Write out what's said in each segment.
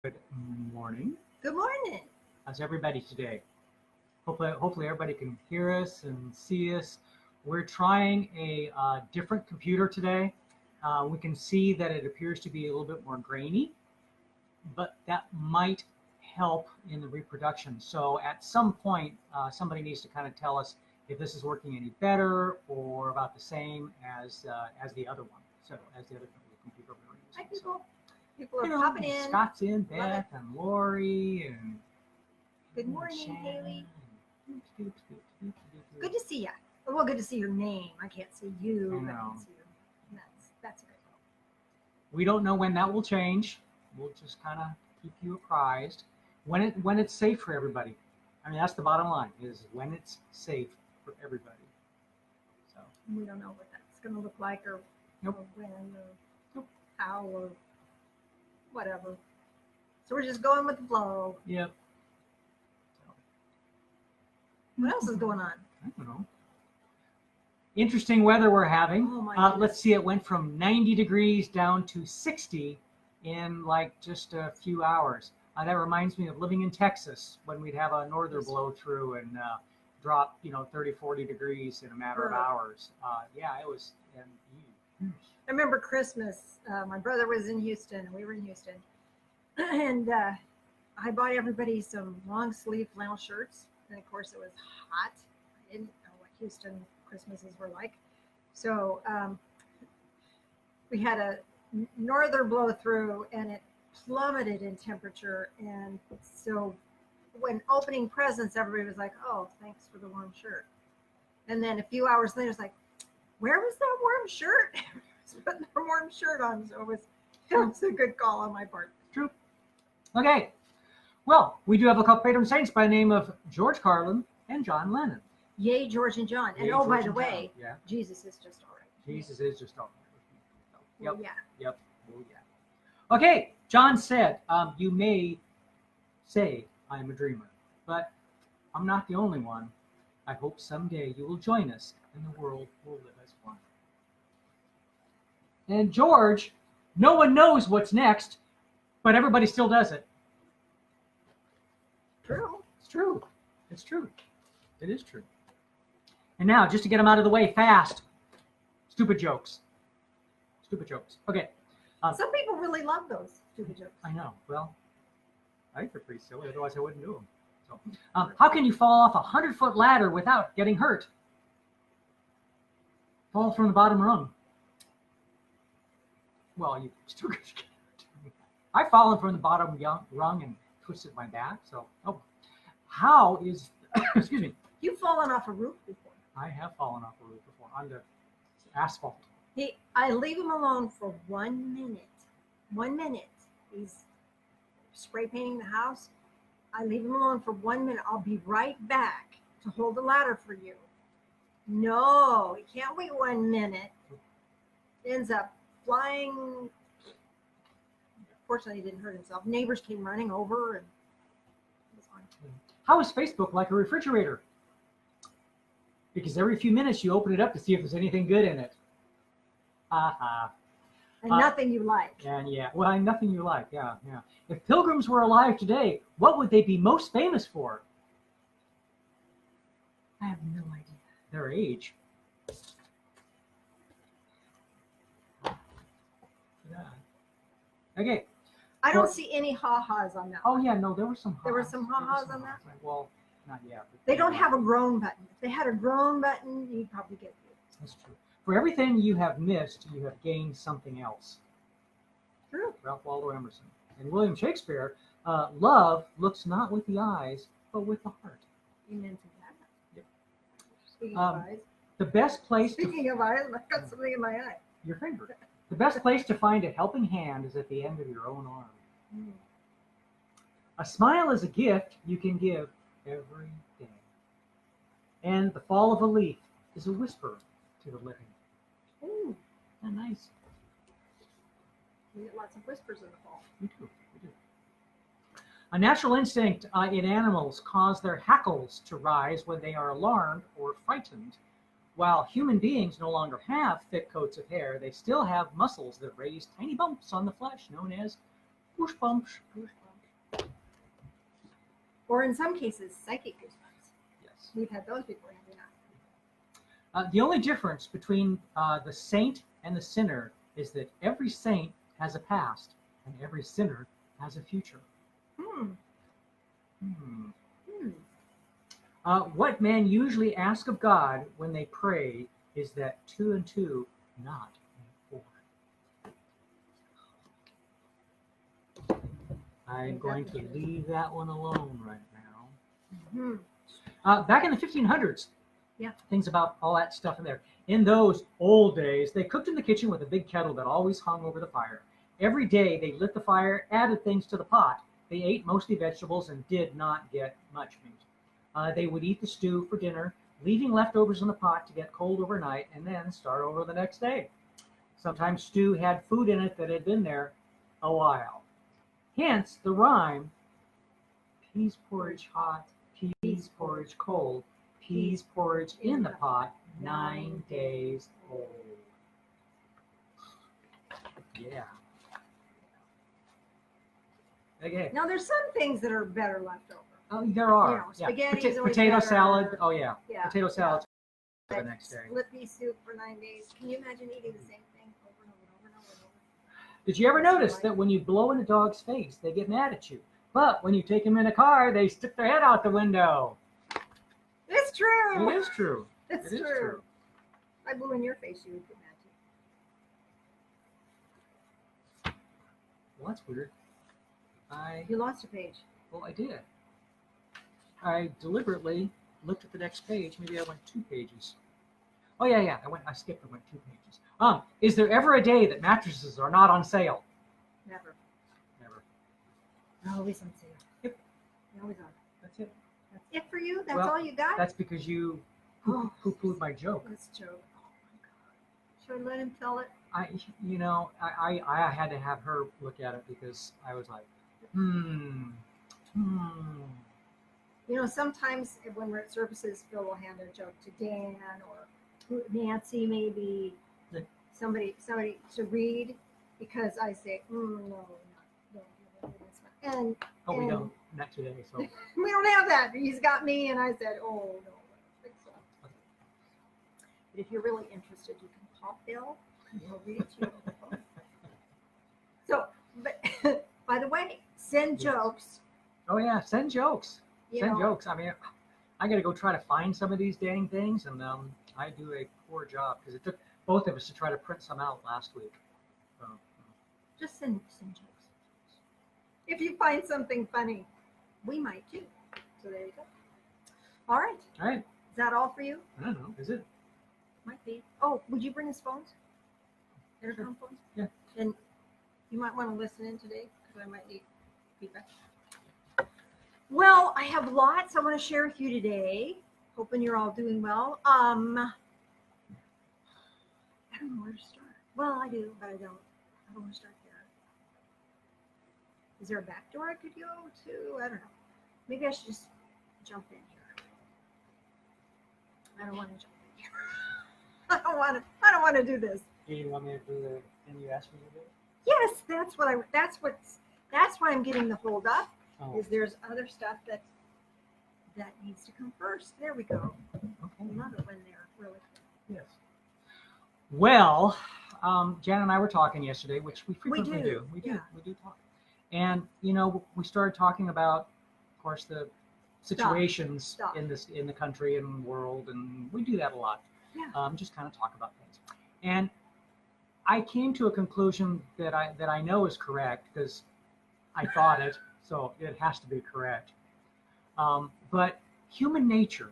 Good morning. Good morning. How's everybody today? Hopefully everybody can hear us and see us. We're trying a different computer today. We can see that it appears to be a little bit more grainy, but that might help in the reproduction. So at some point, somebody needs to kind of tell us if this is working any better or about the same as the other one. So as the other computer we were Hi, using. people. People are You know, popping in. Scott's in, Beth and Lori and Good morning, Shannon. Haley. Good to see you. Well, good to see your name. I can't see you. I But I know. can see you. That's good. We don't know when that will change. We'll just kind of keep you apprised when it's safe for everybody. I mean, that's the bottom line: is when it's safe for everybody. So We don't know what that's going to look like or, Nope. or when or Nope. how or whatever. So we're just going with the flow. yep. What else is going on? I don't know. Interesting weather we're having. Oh, my Let's goodness. see, it went from 90 degrees down to 60 in like just a few hours. That reminds me of living in Texas when we'd have a norther blow through and drop, 30, 40 degrees in a matter of Right. hours. Yeah, it was. And, I remember Christmas. My brother was in Houston, and we were in Houston. And I bought everybody some long sleeve flannel shirts. And of course, it was hot. I didn't know what Houston Christmases were like. So we had a northern blow through, and it plummeted in temperature. And so when opening presents, everybody was like, "Oh, thanks for the warm shirt." And then a few hours later, it's like, "Where was that warm shirt?" Putting a warm shirt on, so it was a good call on my part. True. Okay. Well, we do have a couple patron saints by the name of George Carlin and John Lennon. Yay, George and John. And Yay, oh, by George the and way, John. Yeah. Jesus is just all right. Jesus is just all right with me. So, yep. Well, yeah. Yep. Oh, yeah. Okay. John said, you may say I'm a dreamer, but I'm not the only one. I hope someday you will join us and the world will live as one. And George, no one knows what's next, but everybody still does it. True. It's true. It's true. It is true. And now, just to get them out of the way fast, stupid jokes. Stupid jokes. Okay. Some people really love those stupid jokes. I know. Well, I think they're pretty silly. Otherwise, I wouldn't do them. So, how can you fall off a 100-foot ladder without getting hurt? Fall from the bottom rung. Well, you still get hurt. I've fallen from the bottom rung and twisted my back. So, how is? Excuse me. You've fallen off a roof before. I have fallen off a roof before on the asphalt. I leave him alone for 1 minute. 1 minute. He's spray painting the house. I leave him alone for 1 minute. I'll be right back to hold the ladder for you. No, he can't wait 1 minute. Ends up flying. Fortunately, he didn't hurt himself. Neighbors came running over, and it was fine. How is Facebook like a refrigerator? Because every few minutes you open it up to see if there's anything good in it. Haha. And nothing you like. And yeah, well, nothing you like. Yeah. If pilgrims were alive today, what would they be most famous for? I have no idea. Their age. Yeah. Okay. I don't see any ha-has on that. Oh yeah, no, there were some. There were some ha-has on that? Well, not yet. They don't have a groan button. If they had a groan button, you'd probably get it. That's true. For everything you have missed, you have gained something else. True. Ralph Waldo Emerson. And William Shakespeare, love looks not with the eyes, but with the heart. Amen to that. Yep. Speaking of eyes. The best place to... Speaking of eyes, I've got something in my eye. Your finger. The best place to find a helping hand is at the end of your own arm. Mm. A smile is a gift you can give every day. And the fall of a leaf is a whisper to the living. Ooh, Isn't that nice? we get lots of whispers in the fall. We do. A natural instinct in animals cause their hackles to rise when they are alarmed or frightened. While human beings no longer have thick coats of hair, they still have muscles that raise tiny bumps on the flesh known as goosebumps. Or in some cases, psychic goosebumps. Yes. We've had those before, have we not? The only difference between the saint and the sinner is that every saint has a past and every sinner has a future. Hmm. Hmm. Hmm. What men usually ask of God when they pray is that 2 and 2 not make 4. I'm going to leave that one alone right now. Hmm. Back in the 1500s, Yeah. things about all that stuff in there. In those old days, they cooked in the kitchen with a big kettle that always hung over the fire. Every day they lit the fire, added things to the pot. They ate mostly vegetables and did not get much meat. They would eat the stew for dinner, leaving leftovers in the pot to get cold overnight and then start over the next day. Sometimes stew had food in it that had been there a while. Hence the rhyme, peas porridge hot, peas porridge cold, peas porridge in the pot, 9 days old. Yeah. Okay. Now there's some things that are better left over. Oh, there are. You know, spaghetti's always Potato better. salad. Oh yeah. Yeah. Potato salad for the Like next day. Slippy soup for 9 days. Can you imagine eating the same thing over and over and over and over and over? Did you ever notice that when you blow in a dog's face, they get mad at you? But when you take them in a car, they stick their head out the window. It's true. It is true. It's It is true. true. If I blew in your face, you would get mad too. Well, that's weird. You lost a page. Well, I did. I deliberately looked at the next page. Maybe I went 2 pages. Oh yeah. I skipped and went 2 pages. Is there ever a day that mattresses are not on sale? Never. Never. They're always on sale. Yep. They always are. That's it. That's it for you? That's Well, all you got? That's because you poo-pooed my joke. Let's joke. Oh my God. Should I let him tell it? I had to have her look at it because I was like, You know, sometimes when we're at services, Phil will hand a joke to Dan or Nancy, maybe Yeah. somebody to read, because I say, no, don't do this one. And Oh, we and don't. Not today. So we don't have that. He's got me, and I said, oh no, I don't think so. But if you're really interested, you can call Bill, and he'll read it to you over the phone. So, but by the way, send Yes. jokes. oh yeah, send jokes. You Send know, jokes. I mean, I got to go try to find some of these dang things, and I do a poor job because it took both of us to try to print some out last week. So, just send jokes. If you find something funny, we might too. So there you go. All right. all right. Is that all for you? I don't know. Is it? Might be. Oh, would you bring us phones? Intercom phones? Yeah. And you might want to listen in today because I might need feedback. Well, I have lots I want to share with you today. Hoping you're all doing well. I don't know where to start. Well, I do, but I don't. I don't want to start there. Is there a back door I could go to? I don't know. Maybe I should just jump in here. I don't want to jump in here. I don't want to do this. Do you want me to do the thing you asked me to do? Yes, that's why I'm getting the hold up. Oh, Is there's other stuff that needs to come first. There we go. okay. Love it when they're really quick. Yes. Well, Jan and I were talking yesterday, which we frequently do, We yeah. do talk. And we started talking about, of course, the situations Stuff. in the country and world, and we do that a lot. Yeah. Just kind of talk about things. And I came to a conclusion that I know is correct because I thought it, so it has to be correct. But human nature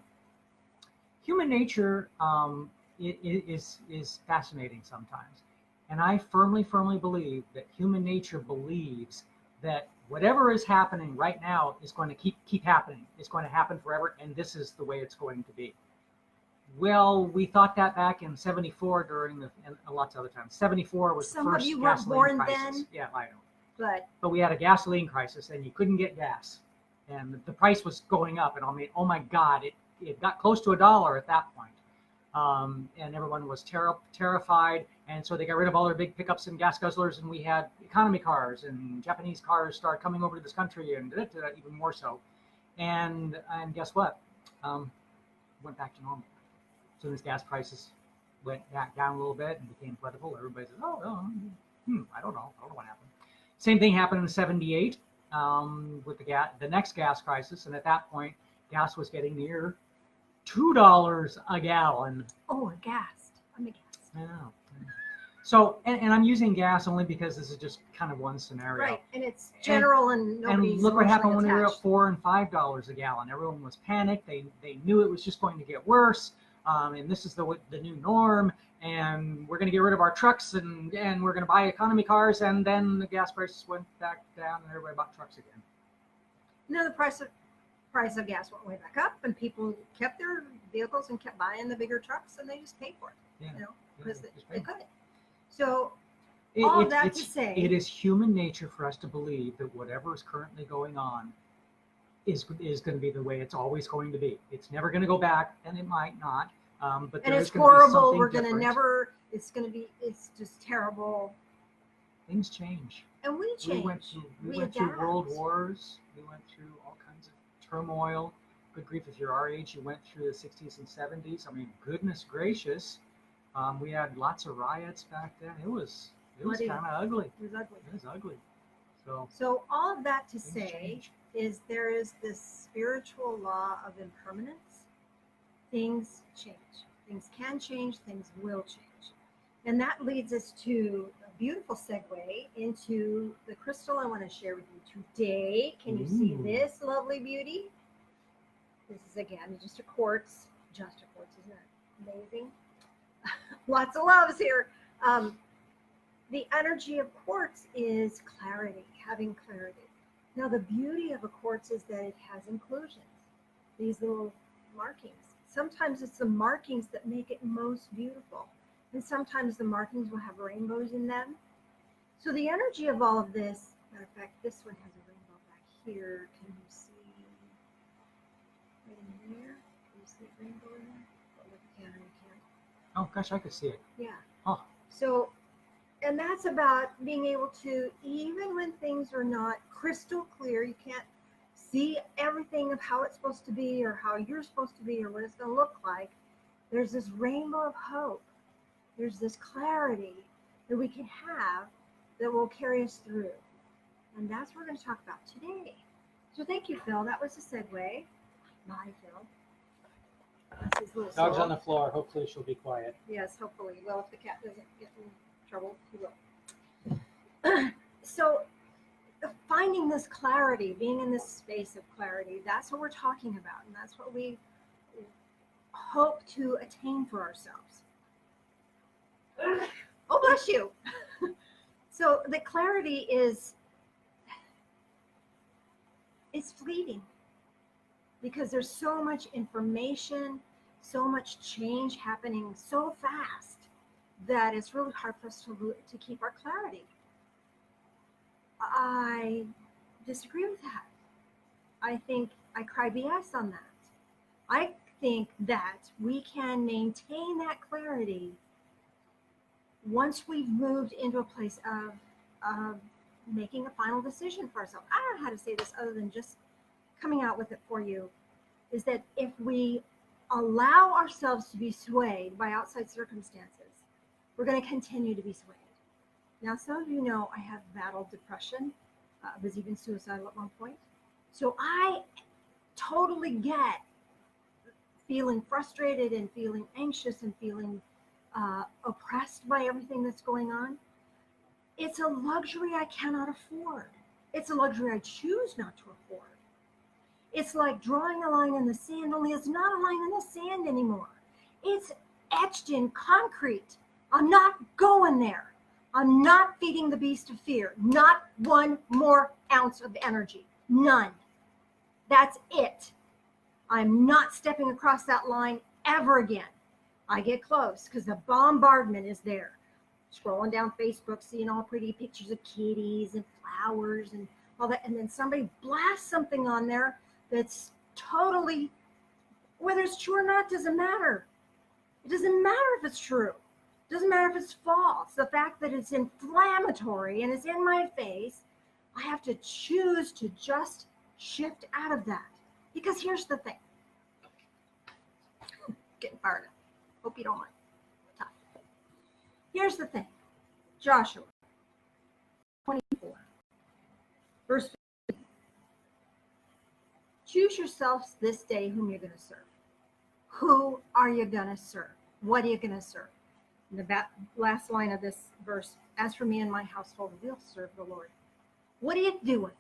is fascinating sometimes. And I firmly believe that human nature believes that whatever is happening right now is going to keep happening. It's going to happen forever, and this is the way it's going to be. Well, we thought that back in '74 and lots of other times. '74 was Some the of first you weren't gasoline born crisis. then. Yeah, I know. But We had a gasoline crisis, and you couldn't get gas, and the price was going up. And I mean, oh my God, it got close to $1 at that point. And everyone was terrified, and so they got rid of all their big pickups and gas guzzlers, and we had economy cars, and Japanese cars started coming over to this country, and even more so. And guess what? Went back to normal. So as gas prices went back down a little bit and became plentiful, everybody says, I don't know what happened. Same thing happened in '78 with the next gas crisis, and at that point, gas was getting near $2 a gallon. Oh, aghast. I'm aghast. I know. So, and I'm using gas only because this is just kind of one scenario. Right, and it's general and nobody's And look what happened when we were at attached. $4 and $5 a gallon. Everyone was panicked. They knew it was just going to get worse. And this is the new norm. And we're going to get rid of our trucks and we're going to buy economy cars. And then the gas prices went back down and everybody bought trucks again. No, the price of gas went way back up, and people kept their vehicles and kept buying the bigger trucks, and they just paid for it. Yeah. Because Yeah, just they pay. could. So all that to say, it is human nature for us to believe that whatever is currently going on is going to be the way it's always going to be. It's never going to go back, and it might not. But and there it's is going to be horrible. something We're going to different. never. It's just terrible. Things change. And we change. We went through adapt. world wars. We went through all kinds of turmoil. Good grief, if you're our age, you went through the 60s and 70s. I mean, goodness gracious. We had lots of riots back then. It was Bloody. kind of ugly. It was ugly. It was ugly. So all of that to Things say change. is there is this spiritual law of impermanence. Things change. Things can change. Things will change. And that leads us to a beautiful segue into the crystal I want to share with you today. Can you see Ooh. this lovely beauty? This is, again, just a quartz. Just a quartz. Isn't that amazing? Lots of loves here. The energy of quartz is clarity, having clarity. Now, the beauty of a quartz is that it has inclusions, these little markings. Sometimes it's the markings that make it most beautiful. And sometimes the markings will have rainbows in them. So the energy of all of this, matter of fact, this one has a rainbow back here. Can you see right in there? Can you see a rainbow in there? Oh, look, you can or you can't. Oh gosh, I could see it. Yeah. Oh. So, and that's about being able to, even when things are not crystal clear, you can't see everything of how it's supposed to be or how you're supposed to be or what it's going to look like. There's this rainbow of hope. There's this clarity that we can have that will carry us through. And that's what we're going to talk about today. So thank you, Phil. That was a segue. Bye, Phil. That's his little Dog's soul. on the floor. Hopefully she'll be quiet. Yes, hopefully. Well, if the cat doesn't get in trouble, he will. So, finding this clarity, being in this space of clarity, that's what we're talking about. And that's what we hope to attain for ourselves. Oh, bless you. So, the clarity is fleeting because there's so much information, so much change happening so fast that it's really hard for us to keep our clarity. I disagree with that. I think I cry BS on that. I think that we can maintain that clarity once we've moved into a place of making a final decision for ourselves. I don't know how to say this other than just coming out with it for you, is that if we allow ourselves to be swayed by outside circumstances, we're going to continue to be swayed. Now, some of you know I have battled depression. I was even suicidal at one point. So I totally get feeling frustrated and feeling anxious and feeling oppressed by everything that's going on. It's a luxury I cannot afford. It's a luxury I choose not to afford. It's like drawing a line in the sand, only it's not a line in the sand anymore. It's etched in concrete. I'm not going there. I'm not feeding the beast of fear. Not one more ounce of energy. None. That's it. I'm not stepping across that line ever again. I get close because the bombardment is there. Scrolling down Facebook, seeing all pretty pictures of kitties and flowers and all that. And then somebody blasts something on there that's totally, whether it's true or not, doesn't matter. It doesn't matter if it's true. It doesn't matter if it's false. The fact that it's inflammatory and it's in my face, I have to choose to just shift out of that. Because here's the thing. Getting fired up. Hope you don't mind. Tough. Here's the thing. Joshua 24, verse 15. Choose yourselves this day whom you're going to serve. Who are you going to serve? What are you going to serve? In the last line of this verse, as for me and my household, we'll serve the Lord. What are you doing?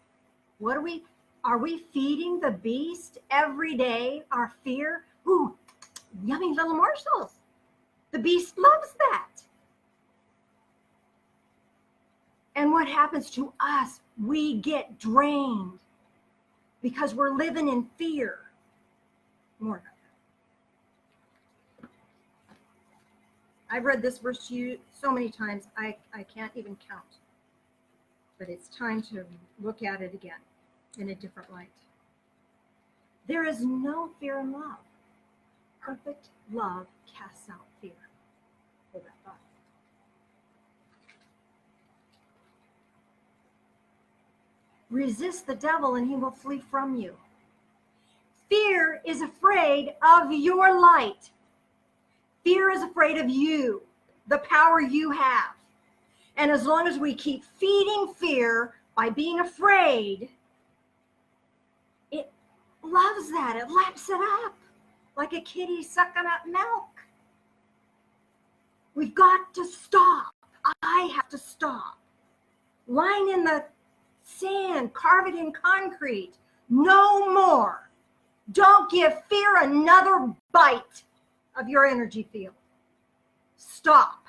Are we feeding the beast every day? Our fear? Ooh, yummy little morsels. The beast loves that. And what happens to us? We get drained because we're living in fear. More about that. I've read this verse to you so many times, I can't even count. But it's time to look at it again in a different light. There is no fear in love. Perfect love casts out fear. Hold that thought. Resist the devil and he will flee from you. Fear is afraid of your light. Fear is afraid of you, the power you have. And as long as we keep feeding fear by being afraid, it loves that. It laps it up like a kitty sucking up milk. We've got to stop. I have to stop. Lying in the sand, carve it in concrete. No more. Don't give fear another bite of your energy field. Stop.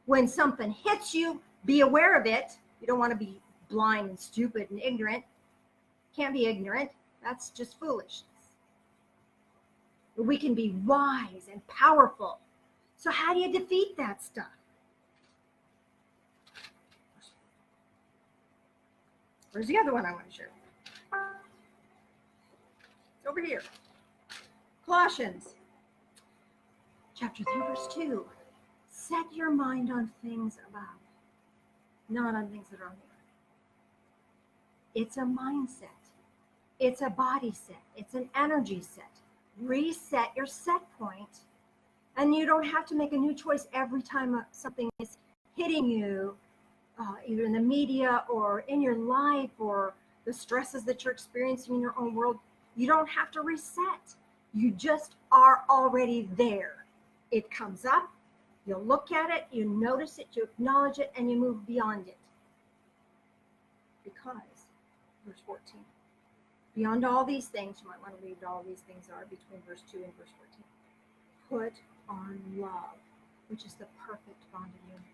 When something hits you, be aware of it. You don't want to be blind and stupid and ignorant. Can't be ignorant. That's just foolishness. But we can be wise and powerful. So how do you defeat that stuff? Where's the other one I want to share? It's over here. Colossians chapter 3, verse 2. Set your mind on things above, not on things that are on the earth. It's a mindset. It's a body set. It's an energy set. Reset your set point, and you don't have to make a new choice every time something is hitting you, either in the media or in your life or the stresses that you're experiencing in your own world. You don't have to reset. You just are already there. It comes up. You look at it, you notice it, you acknowledge it, and you move beyond it. Because, verse 14, beyond all these things, you might want to read what all these things are between verse 2 and verse 14. Put on love, which is the perfect bond of unity.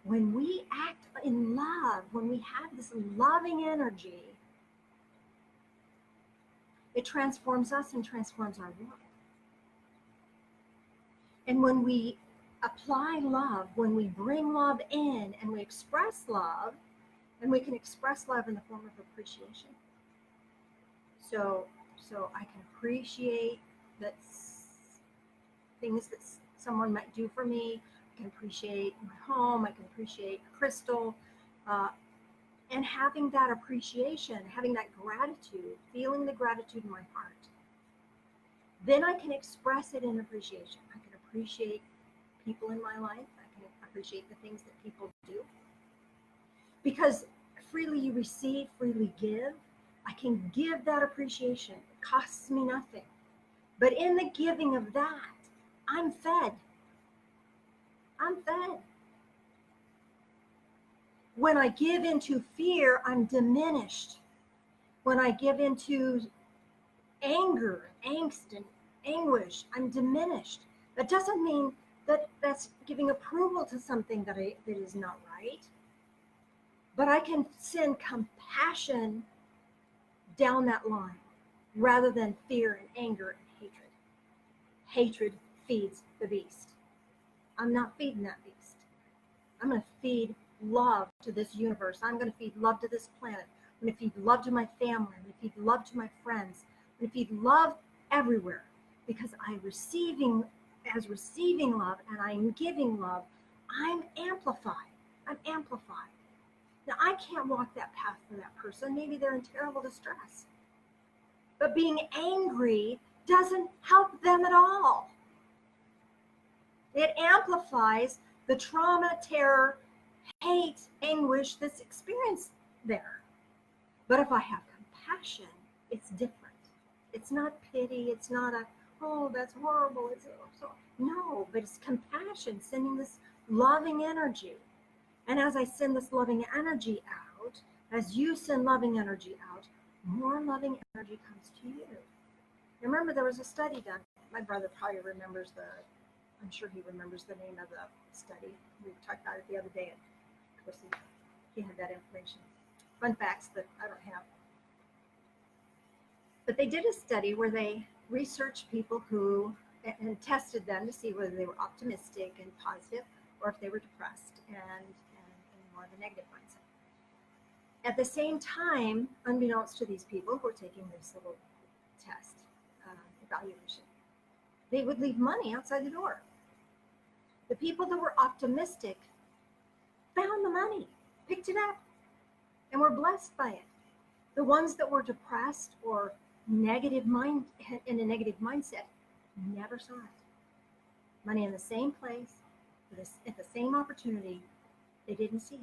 When we act in love, when we have this loving energy, it transforms us and transforms our world. And when we apply love, when we bring love in and we express love, and we can express love in the form of appreciation. So I can appreciate that things that someone might do for me. I can appreciate my home. I can appreciate a crystal. And having that appreciation, having that gratitude, feeling the gratitude in my heart, then I can express it in appreciation. I can appreciate people in my life. I can appreciate the things that people do. Because freely you receive, freely give. I can give that appreciation. It costs me nothing. But in the giving of that, I'm fed. I'm fed. When I give into fear, I'm diminished. When I give into anger, angst, and anguish, I'm diminished. That doesn't mean that that's giving approval to something that is not right. But I can send compassion down that line rather than fear and anger and hatred. Hatred feeds the beast. I'm not feeding that beast. I'm going to feed love to this universe. I'm going to feed love to this planet. I'm going to feed love to my family. I'm going to feed love to my friends. I'm going to feed love everywhere because I'm receiving love and I'm giving love. I'm amplified. I'm amplified. Now, I can't walk that path for that person. Maybe they're in terrible distress. But being angry doesn't help them at all. It amplifies the trauma, terror, hate, anguish that's experienced there. But if I have compassion, it's different. It's not pity. It's not a, oh, that's horrible. It's so, no, but it's compassion, sending this loving energy. And as I send this loving energy out, as you send loving energy out, more loving energy comes to you. Remember, there was a study done. My brother probably remembers I'm sure he remembers the name of the study. We talked about it the other day. And of course, he had that information. Fun facts that I don't have. But they did a study where they researched people and tested them to see whether they were optimistic and positive or if they were depressed and more of a negative mindset. At the same time, unbeknownst to these people who were taking this little test evaluation, they would leave money outside the door. The people that were optimistic found the money, picked it up, and were blessed by it. The ones that were depressed or in a negative mindset never saw it. Money in the same place, at the same opportunity, they didn't see it.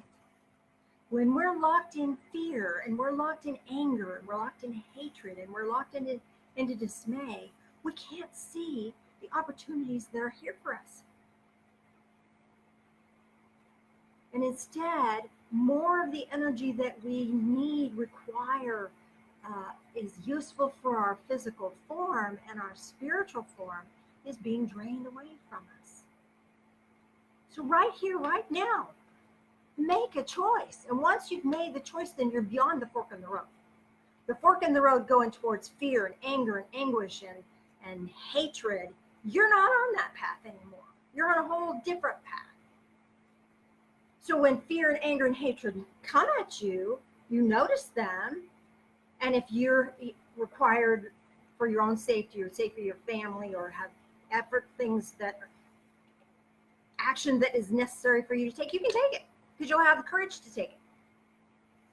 When we're locked in fear and we're locked in anger and we're locked in hatred and we're locked into dismay, we can't see the opportunities that are here for us. And instead, more of the energy that we require is useful for our physical form, and our spiritual form is being drained away from us. So right here, right now, make a choice. And once you've made the choice, then you're beyond the fork in the road. The fork in the road going towards fear and anger and anguish and hatred, you're not on that path anymore. You're on a whole different path. So when fear and anger and hatred come at you, you notice them. And if you're required for your own safety or safety of your family, or have things that are action that is necessary for you to take, you can take it because you'll have the courage to take it.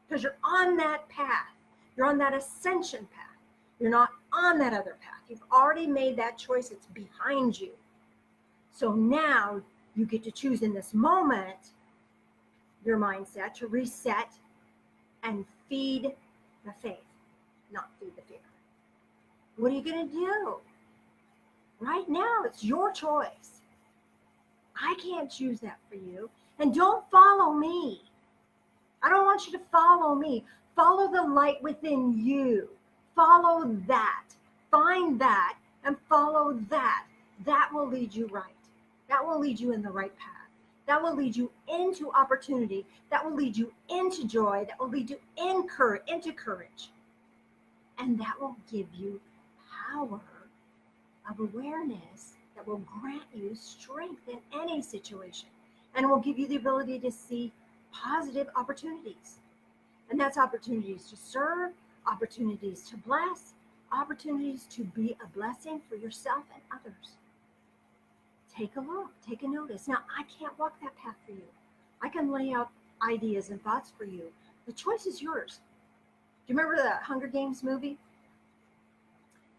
Because you're on that path. You're on that ascension path. You're not on that other path. You've already made that choice. It's behind you. So now you get to choose in this moment your mindset to reset and feed the faith, not feed the fear. What are you going to do? Right now, it's your choice. I can't choose that for you. And don't follow me. I don't want you to follow me. Follow the light within you. Follow that. Find that and follow that. That will lead you right. That will lead you in the right path. That will lead you into opportunity. That will lead you into joy. That will lead you into courage. And that will give you power of awareness that will grant you strength in any situation, and will give you the ability to see positive opportunities. And that's opportunities to serve, opportunities to bless, opportunities to be a blessing for yourself and others. Take a look, take a notice. Now, I can't walk that path for you. I can lay out ideas and thoughts for you. The choice is yours. Do you remember the Hunger Games movie?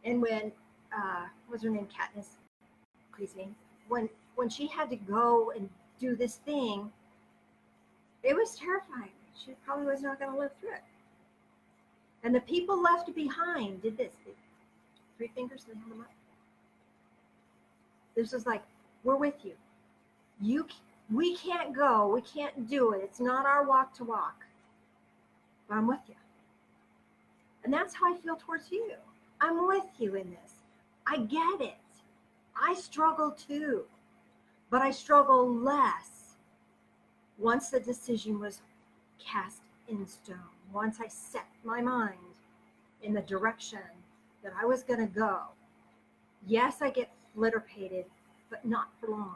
And when, what was her name? Katniss, crazy name. When she had to go and do this thing, it was terrifying. She probably was not going to live through it. And the people left behind did this. Three fingers, and they held them up. This was like, we're with you. We can't go. We can't do it. It's not our walk to walk. But I'm with you. And that's how I feel towards you. I'm with you in this. I get it. I struggle too. But I struggle less once the decision was cast in stone. Once I set my mind in the direction that I was going to go. Yes, I get flitterpated, but not for long.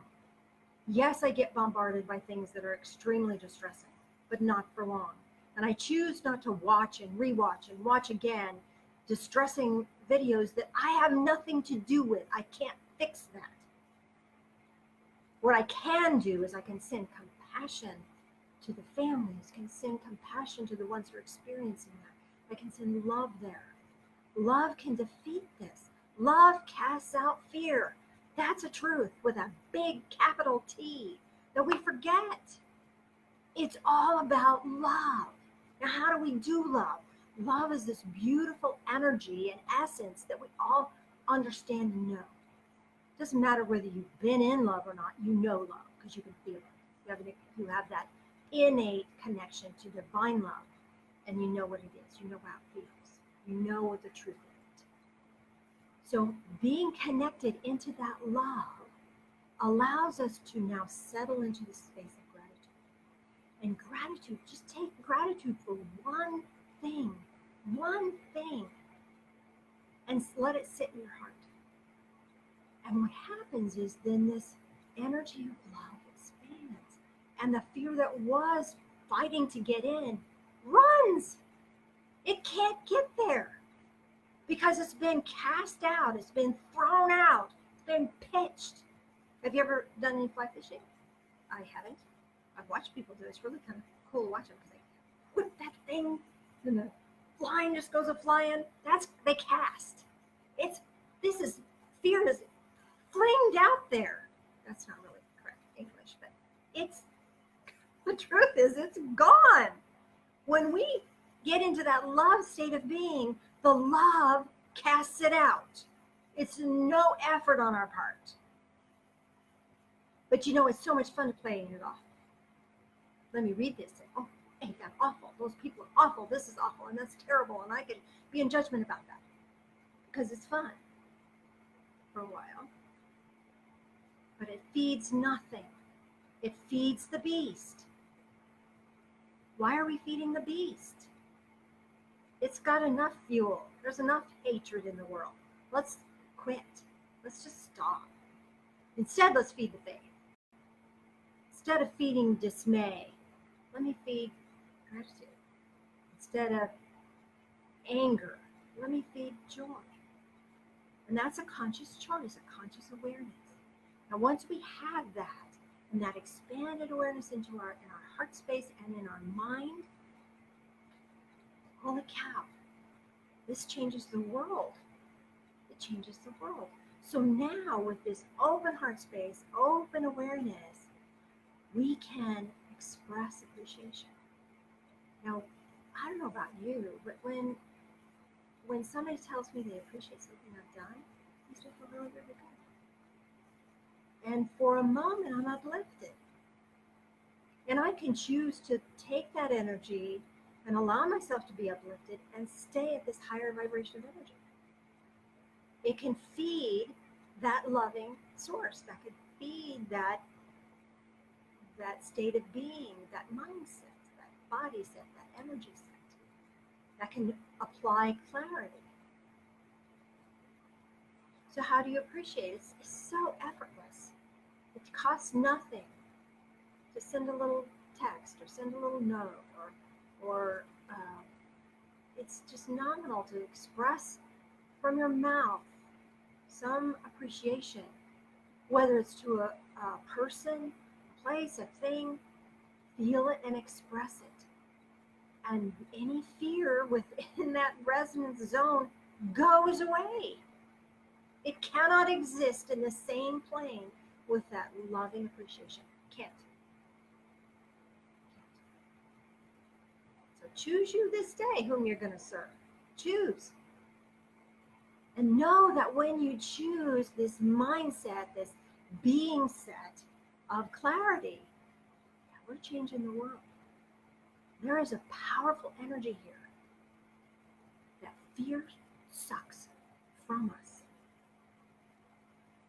Yes, I get bombarded by things that are extremely distressing, but not for long. And I choose not to watch and rewatch and watch again distressing videos that I have nothing to do with. I can't fix that. What I can do is I can send compassion to the families, can send compassion to the ones who are experiencing that. I can send love there. Love can defeat this. Love casts out fear. That's a truth with a big capital T that we forget. It's all about love. Now, how do we do love? Love is this beautiful energy and essence that we all understand and know. It doesn't matter whether you've been in love or not, you know love because you can feel it. You have that innate connection to divine love, and you know what it is. You know how it feels. You know what the truth is. So being connected into that love allows us to now settle into the space of gratitude. And gratitude, just take gratitude for one thing, and let it sit in your heart. And what happens is then this energy of love expands, and the fear that was fighting to get in runs. It can't get there because it's been cast out, it's been thrown out, it's been pitched. Have you ever done any fly fishing? I haven't. I've watched people do it. It's really kind of cool to watch them because they put that thing and the line just goes a flying. They cast. Fear is flamed out there. That's not really correct English, but the truth is it's gone. When we get into that love state of being, the love casts it out. It's no effort on our part. But it's so much fun to play it off. Let me read this. Oh, ain't that awful? Those people are awful. This is awful, and that's terrible, and I could be in judgment about that. Because it's fun for a while. But it feeds nothing. It feeds the beast. Why are we feeding the beast? It's got enough fuel. There's enough hatred in the world. Let's quit. Let's just stop. Instead, let's feed the faith. Instead of feeding dismay, let me feed gratitude. Instead of anger, let me feed joy. And that's a conscious choice, a conscious awareness. Now, once we have that, and that expanded awareness in our heart space and in our mind, holy cow, this changes the world. It changes the world. So now with this open heart space, open awareness, we can express appreciation. Now, I don't know about you, but when somebody tells me they appreciate something I've done, I still feel really, really good. And for a moment, I'm uplifted. And I can choose to take that energy and allow myself to be uplifted and stay at this higher vibration of energy. It can feed that loving source, that could feed that state of being, that mindset, that body set, that energy set, that can apply clarity. So how do you appreciate it? It's so effortless. It costs nothing to send a little text or send a little note, or it's just nominal to express from your mouth some appreciation, whether it's to a person, a place, a thing. Feel it and express it. And any fear within that resonance zone goes away. It cannot exist in the same plane with that loving appreciation. Can't. So choose you this day whom you're going to serve. Choose. And know that when you choose this mindset, this being set of clarity, we're changing the world. There is a powerful energy here that fear sucks from us.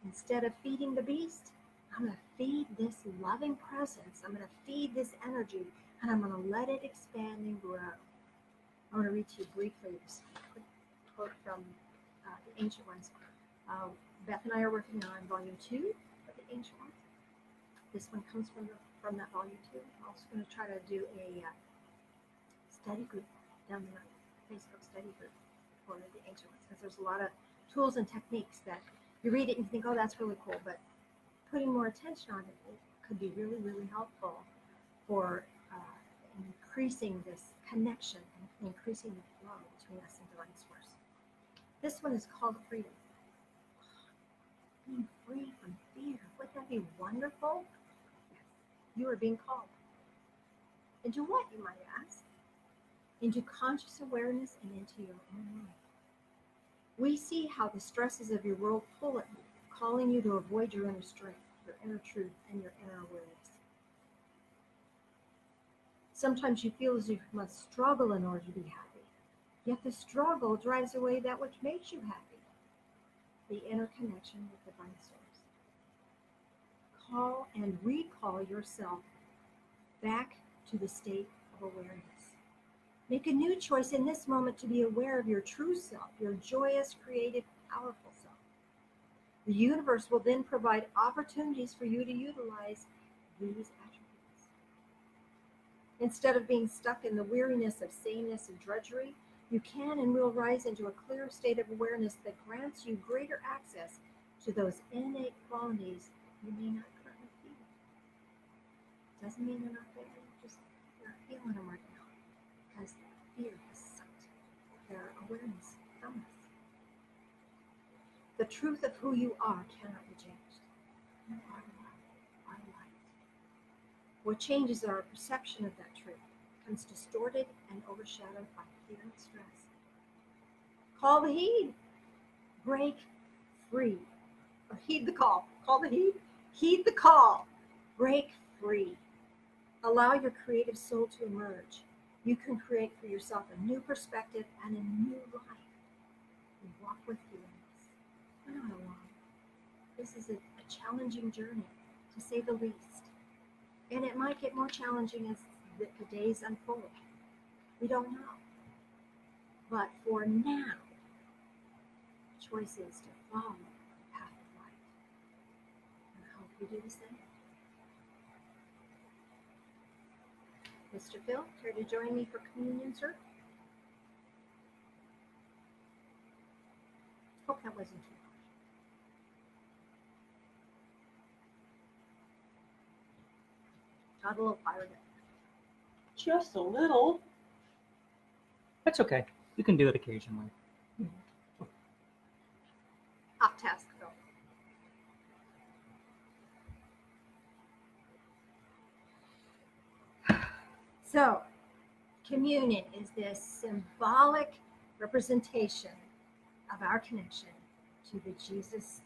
Instead of feeding the beast, I'm going to feed this loving presence. I'm going to feed this energy, and I'm going to let it expand and grow. I want to read to you briefly this quick quote from the Ancient Ones. Beth and I are working on volume 2 of the Ancient Ones. This one comes from that volume 2. I'm also going to try to do a study group down the line, Facebook study group for the Ancient Ones, because there's a lot of tools and techniques that you read it and you think, oh, that's really cool, but putting more attention on it could be really, really helpful for increasing this connection and increasing the flow between us and Divine Source. This one is called freedom. Being free from fear. Wouldn't that be wonderful? Yes. You are being called. Into what, you might ask? Into conscious awareness and into your own life. We see how the stresses of your world pull at you, calling you to avoid your inner strength, your inner truth, and your inner awareness. Sometimes you feel as if you must struggle in order to be happy. Yet the struggle drives away that which makes you happy, the inner connection with divine source. Call and recall yourself back to the state of awareness. Make a new choice in this moment to be aware of your true self, your joyous, creative, powerful self. The universe will then provide opportunities for you to utilize these attributes. Instead of being stuck in the weariness of sameness and drudgery, you can and will rise into a clear state of awareness that grants you greater access to those innate qualities you may not currently feel. Doesn't mean they're not there, you're not feeling them right now. Because fear has sucked their awareness from us. The truth of who you are cannot be changed. You are love, are light. What changes our perception of that truth becomes distorted and overshadowed by fear and stress. Call the heed. Break free. Or heed the call. Call the heed. Heed the call. Break free. Allow your creative soul to emerge. You can create for yourself a new perspective and a new life. We walk with you in this. We're not alone. This is a challenging journey, to say the least. And it might get more challenging as the days unfold. We don't know. But for now, the choice is to follow the path of light. And I hope you do the same. Mr. Phil, care to join me for communion, sir? Hope that wasn't too much. Got a little fired up. Just a little. That's okay. You can do it occasionally. Off task, Phil. So, communion is this symbolic representation of our connection to the Jesus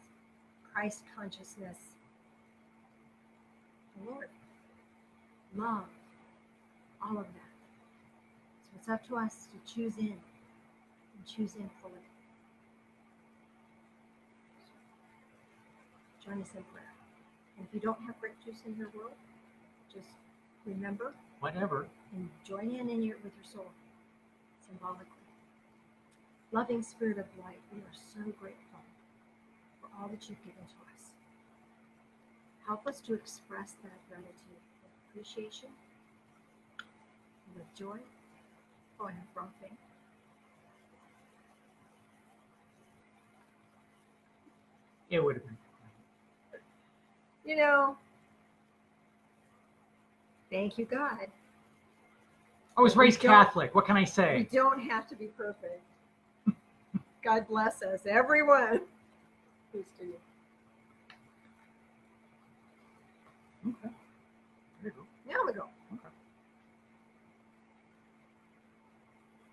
Christ consciousness, the Lord. Love, all of that. So it's up to us to choose in and choose in fully. Join us in prayer. And if you don't have grape juice in your world, just remember Whatever. and join in with your soul, symbolically. Loving Spirit of Light, we are so grateful for all that you've given to us. Help us to express that gratitude with appreciation, with joy. Oh, and wrong thing. It would have been. You know, thank you, God. I was raised don't- Catholic. What can I We say? don't have to be perfect. God bless us, everyone. Peace to you. Okay. There you go. Now we go. Okay.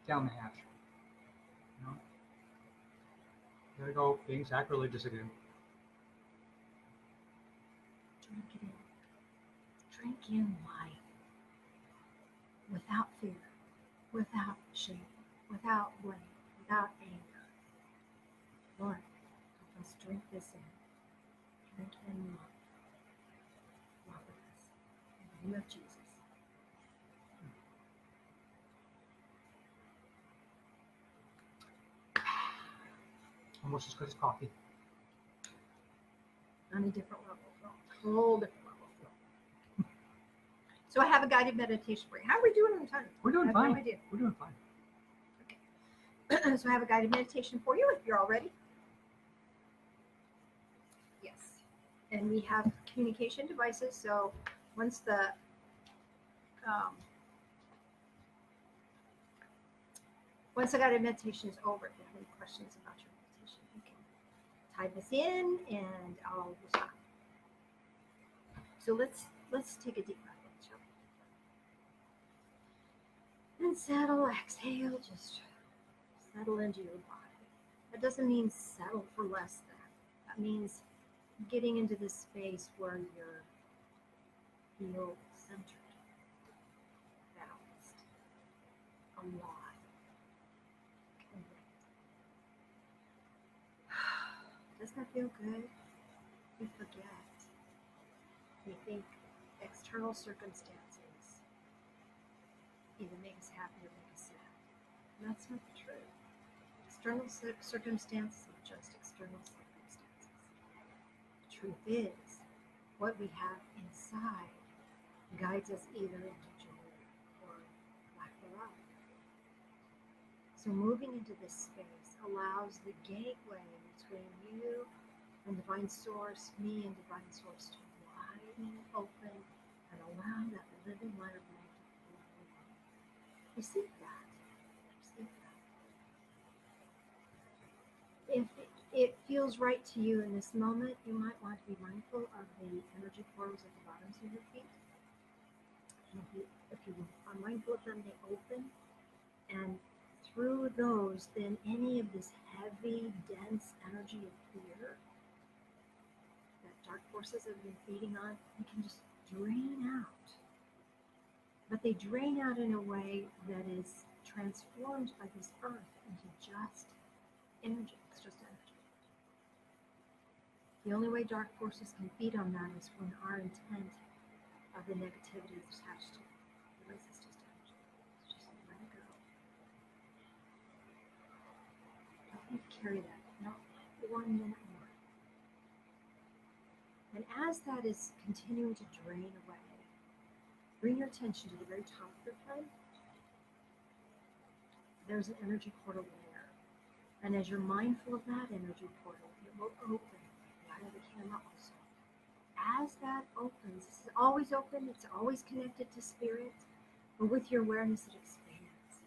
Down the hatch. No. There we go. Being sacrilegious again. Drink it in. Drink in life. Without fear, without shame, without blame, without anger. Lord, help us drink this in. Drink in love. Walk with us. In the name of Jesus. Almost as good as coffee. On a different level, Phil. Whole different level, Phil. So I have a guided meditation for you. How are we doing on time? We're doing I have no fine. idea. We're doing fine. So I have a guided meditation for you if you're all ready. Yes. And we have communication devices. So once the guided meditation is over, if you have any questions about your tie this in and I'll stop. So let's take a deep breath in, shall we? And settle, exhale, just settle into your body. That doesn't mean settle for less than. That means getting into this space where you're feel centered, balanced, alive, connected. Doesn't that feel good? We forget. We think external circumstances either make us happy or make us sad. And that's not the truth. External circumstances are just external circumstances. The truth is, what we have inside guides us either into joy or lack thereof. So moving into this space allows the gateway between you and Divine Source, me and Divine Source, to widen open and allow that living light of love to flow. Receive that. Receive that. If it feels right to you in this moment, you might want to be mindful of the energy portals at the bottoms of your feet. And if you are mindful of them, they open. And through those, then any of this heavy, dense energy of fear that dark forces have been feeding on, they can just drain out. But they drain out in a way that is transformed by this earth into just energy. It's just energy. The only way dark forces can feed on that is when our intent of the negativity is attached to it. Otherwise, it's just energy. It's just let it go. Don't need to carry that, not 1 minute more. And as that is continuing to drain away, bring your attention to the very top of your head. There's an energy portal there. And as you're mindful of that energy portal, it will open. The eye of the camera also. As that opens, this is always open, it's always connected to spirit, but with your awareness it expands.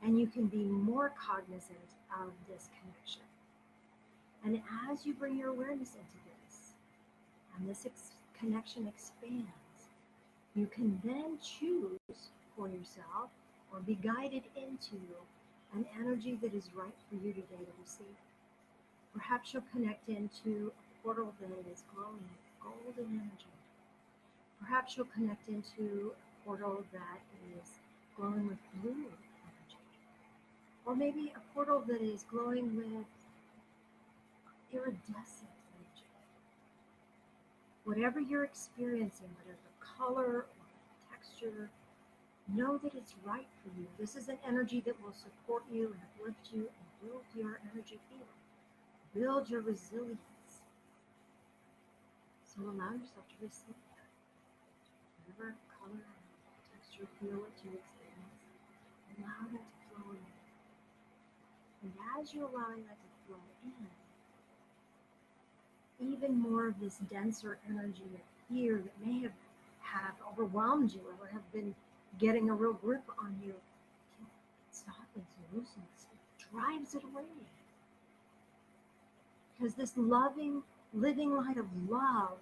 And you can be more cognizant of this connection. And as you bring your awareness into this, and this connection expands, you can then choose for yourself or be guided into an energy that is right for you today to receive. Perhaps you'll connect into a portal that is glowing with golden energy. Perhaps you'll connect into a portal that is glowing with blue energy. Or maybe a portal that is glowing with iridescent energy. Whatever you're experiencing, whatever color or texture, know that it's right for you. This is an energy that will support you and uplift you and build your energy field. Build your resilience. So allow yourself to receive that. Whatever color and texture feel what you experience, allow that to flow in. And as you're allowing that to flow in, even more of this denser energy of fear that may have overwhelmed you or have been getting a real grip on you, it softens and loosens, it drives it away. Because this loving, living light of love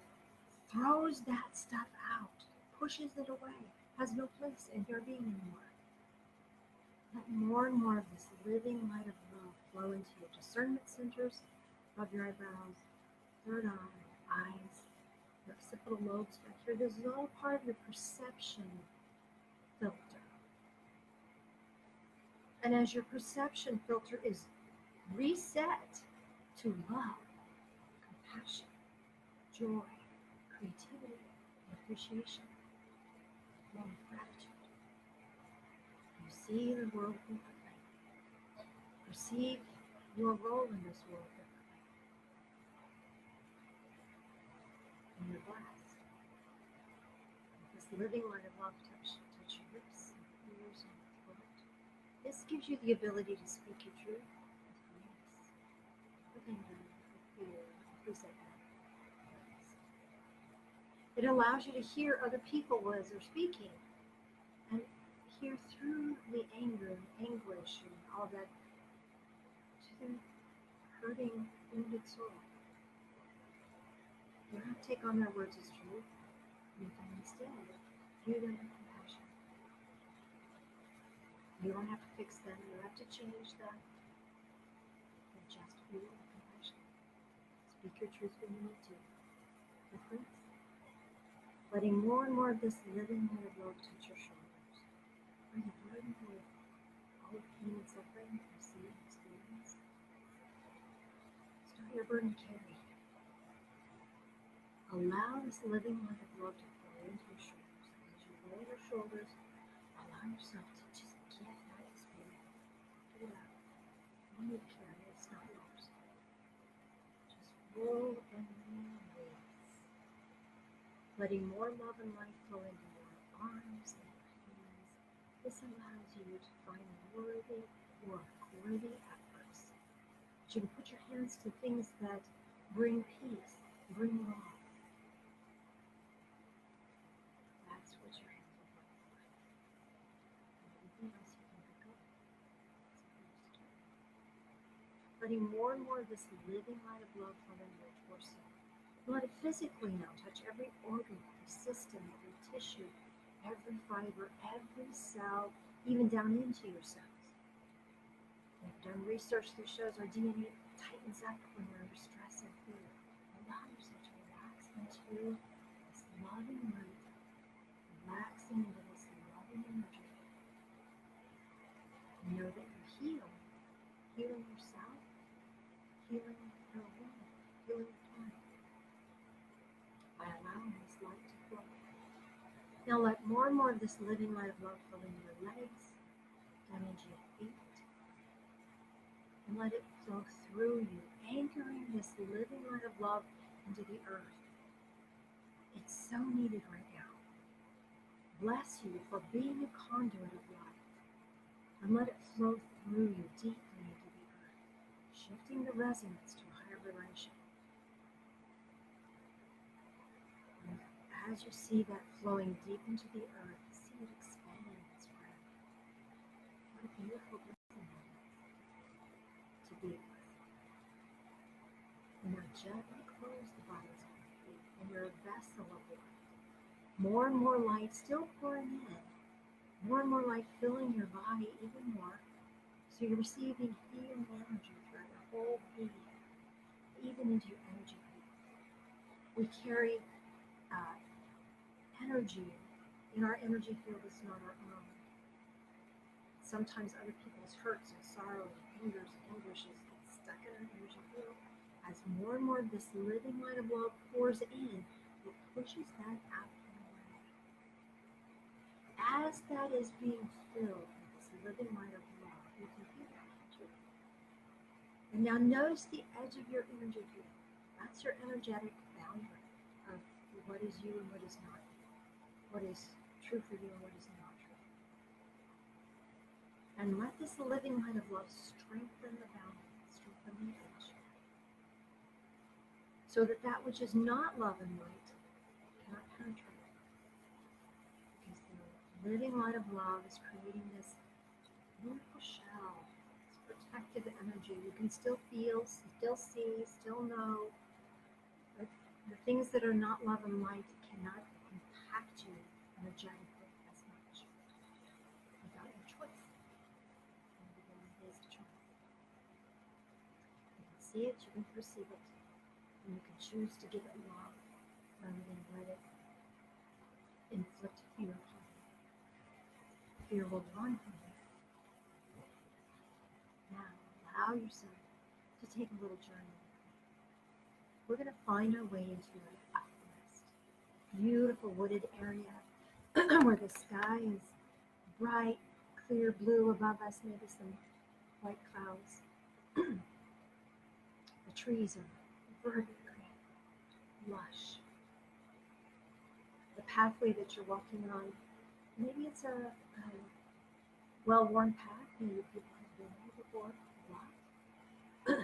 throws that stuff out, pushes it away, has no place in your being anymore. Let more and more of this living light of love flow into your discernment centers above your eyebrows, third eye, eyes, your occipital lobes back here. This is all part of your perception filter. And as your perception filter is reset to love, compassion, joy, creativity, appreciation, and gratitude, you see the world differently. Perceive your role in this world differently. And you're blessed. This living light of love touch your lips and ears and throat. This gives you the ability to speak your truth with grace, with anger, with fear, with resentment. It allows you to hear other people as they're speaking and hear through the anger and anguish and all that to their hurting, wounded soul. take on their words as truth. You can instead view them with compassion. You don't have to fix them. You don't have to change them. But just view them with compassion. Speak your truth when you need to. With grace. Letting more and more of this living light of love touch your shoulders. Are you burdened with all the pain and suffering you see and experience? Start your burden to carry. Allow this living light of love to flow into your shoulders. As you roll your shoulders, allow yourself to just get that experience. Get it out. You need to carry it. It's not yours. Just roll and release. Letting more love and light flow into your arms and your hands. This allows you to find worthy work, worthy efforts. But you can put your hands to things that bring peace, bring love. That's what your hands will work for. Everything else you can let go. Letting more and more of this living light of love flow into your torso. Let it physically now touch every organ, every system, every tissue, every fiber, every cell, even down into your cells. They've done research that shows our DNA tightens up when we're under stress and fear. Allow yourself to relax into this loving light, relaxing into this loving energy. Know that you're healing yourself, healing your world, healing the planet. By allowing this light to flow. Now let more and more of this living light of love flow into your legs, down into your feet, and let it flow through you, anchoring this living light of love into the earth. It's so needed right now. Bless you for being a conduit of life, and let it flow through you deeply into the earth, shifting the resonance to a higher vibration. As you see that flowing deep into the earth, see it expand and spread. What a beautiful blessing that is to be with. And now gently close the bodies of your feet, and you're a vessel of light. More and more light still pouring in. More and more light filling your body even more. So you're receiving healing energy throughout your whole being, even into your energy field. We carry energy in our energy field is not our own. Sometimes other people's hurts and sorrows and angers and anguishes get stuck in our energy field. As more and more of this living light of love pours in, it pushes that out and away. As that is being filled with this living light of love, you can feel that too. And now notice the edge of your energy field. That's your energetic boundary of what is you and what is not you. What is true for you and what is not true. And let this living light of love strengthen the boundary, strengthen the edge. So that that which is not love and light cannot penetrate. Because the living light of love is creating this beautiful shell, this protective energy. You can still feel, still see, still know. But the things that are not love and light cannot impact you energetically as much without your choice. And again, it is a choice. You can see it, you can perceive it, and you can choose to give it love rather than let it inflict fear upon you. Fear will run from you. Now, allow yourself to take a little journey. We're going to find our way into a forest. Beautiful wooded area where the sky is bright, clear blue above us, maybe some white clouds. The trees are verdant green, lush. The pathway that you're walking on, maybe it's a well-worn path. Maybe people have been there before a lot.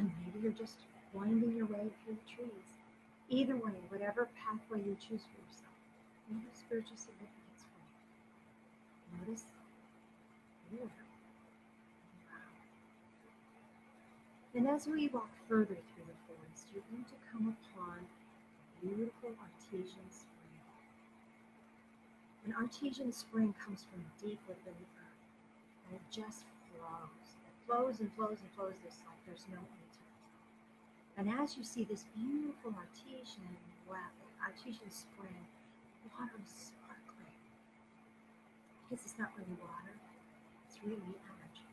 Maybe you're just winding your way through the trees. Either way, whatever pathway you choose for yourself, may have spiritual significance for you. Notice the order and power. And as we walk further through the forest, you're going to come upon a beautiful artesian spring. An artesian spring comes from deep within the earth, and it just flows. It flows and flows and flows. There's no end to it. And as you see this beautiful artesian spring, water is sparkling. Because it's not really water, it's really energy.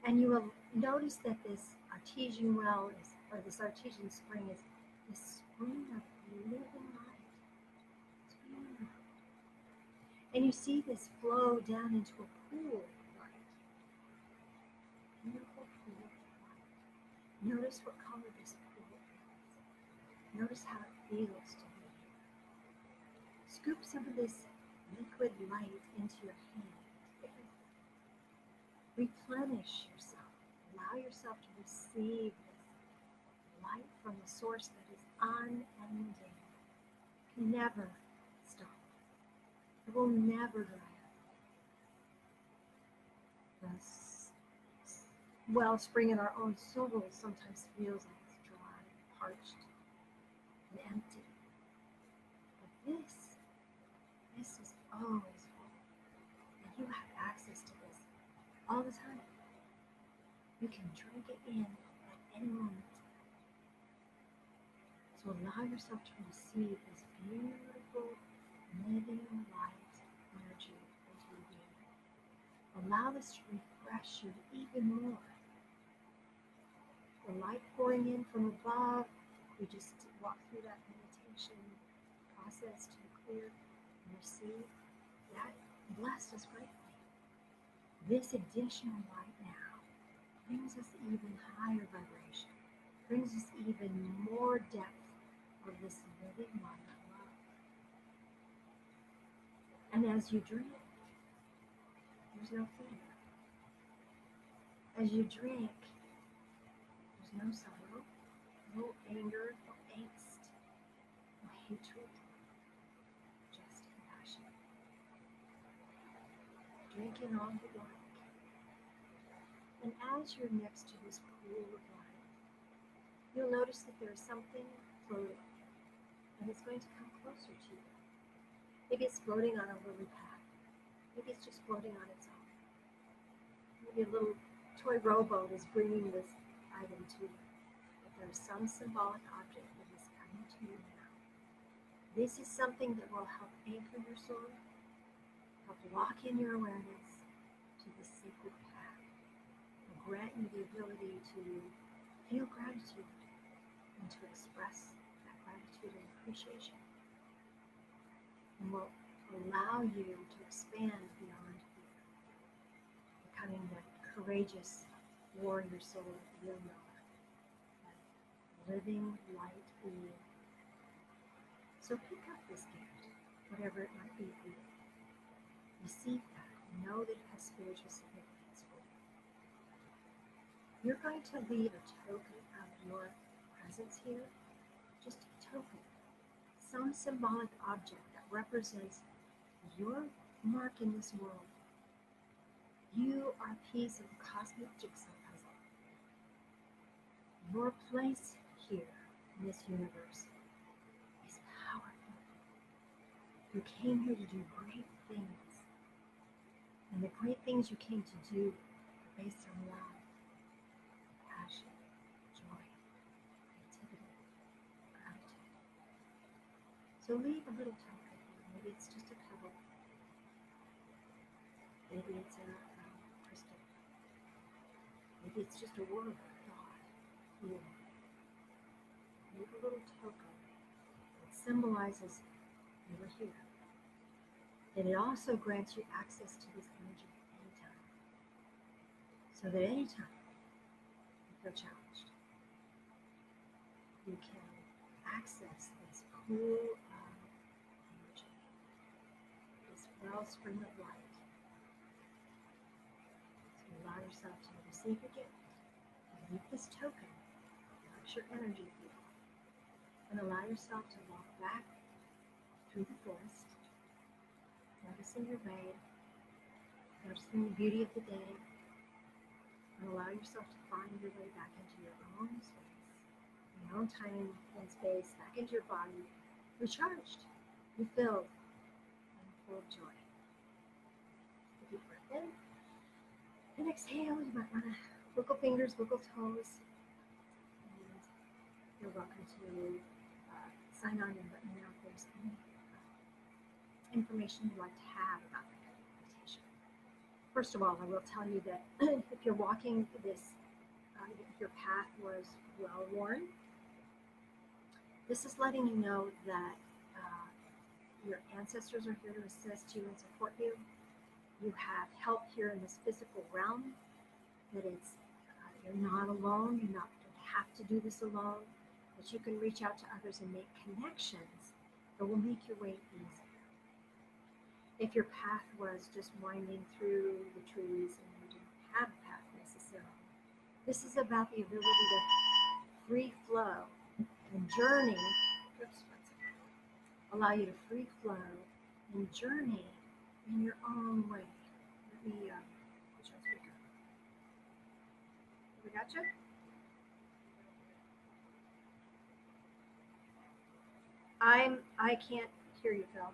And you will notice that this artesian this artesian spring is this spring of living light. It's beautiful. And you see this flow down into a pool of light. Beautiful pool of light. Notice what color this pool is. Notice how it feels to be here. Scoop some of this liquid light into your hand. Replenish yourself. Allow yourself to receive this light from the source that is unending. Can never stop. It will never dry up. The wellspring in our own soul sometimes feels like it's dry, parched, and empty. But this is always full. And you have access to this all the time. You can drink it in at any moment. So allow yourself to receive this beautiful, living light energy into your being. Allow this to refresh you even more. The light pouring in from above, we just walk through that meditation process to clear and receive. That blessed us greatly. This additional light now brings us even higher vibration, brings us even more depth of this living light of love. And as you drink, there's no fear. As you drink, there's no sorrow, no anger, no angst, no hatred, just compassion. Drink in all you like. And as you're next to this pool of light, you'll notice that there's something floating, and it's going to come closer to you. Maybe it's floating on a lily pad. Maybe it's just floating on its own. Maybe a little toy rowboat is bringing this item to you. But there's some symbolic object that is coming to you now. This is something that will help anchor your soul, help lock in your awareness to the sacred path, and grant you the ability to feel gratitude and to express that gratitude and appreciation. And will allow you to expand beyond fear, becoming that courageous warrior soul that you are, that living light being. So pick up this gift, whatever it might be for you. Receive that. Know that it has spiritual significance for you. You're going to leave a token of your presence here, just a token, some symbolic object that represents your mark in this world. You are a piece of the cosmic jigsaw puzzle. Your place here in this universe is powerful. You came here to do great things. And the great things you came to do are based on love, passion, joy, creativity, gratitude. So leave a little token. Maybe it's just a pebble. Maybe it's a crystal. Maybe it's just a word, a thought, feeling. Leave a little token that symbolizes you were here. And it also grants you access to this energy anytime. So that anytime you feel challenged, you can access this pool of energy, this wellspring of light. So allow yourself to receive your gift, leave this token, relax your energy field, and allow yourself to walk back through the forest, noticing your way, noticing the beauty of the day, and allow yourself to find your way back into your own space, your your own time and space back into your body, recharged, refilled, and full of joy. A deep breath in. And exhale. You might want to wiggle fingers, wiggle toes. And you're welcome to sign on and let me know if there's any information you'd like to have about the meditation. First of all, I will tell you that if you're walking this, if your path was well worn, this is letting you know that your ancestors are here to assist you and support you. You have help here in this physical realm, that it's you're not alone, you don't have to do this alone, that you can reach out to others and make connections that will make your way easier. If your path was just winding through the trees and you didn't have a path necessarily, this is about the ability to free flow and journey. Allow you to free flow and journey in your own way. Let me put you on speaker. We got you? I can't hear you, Phil.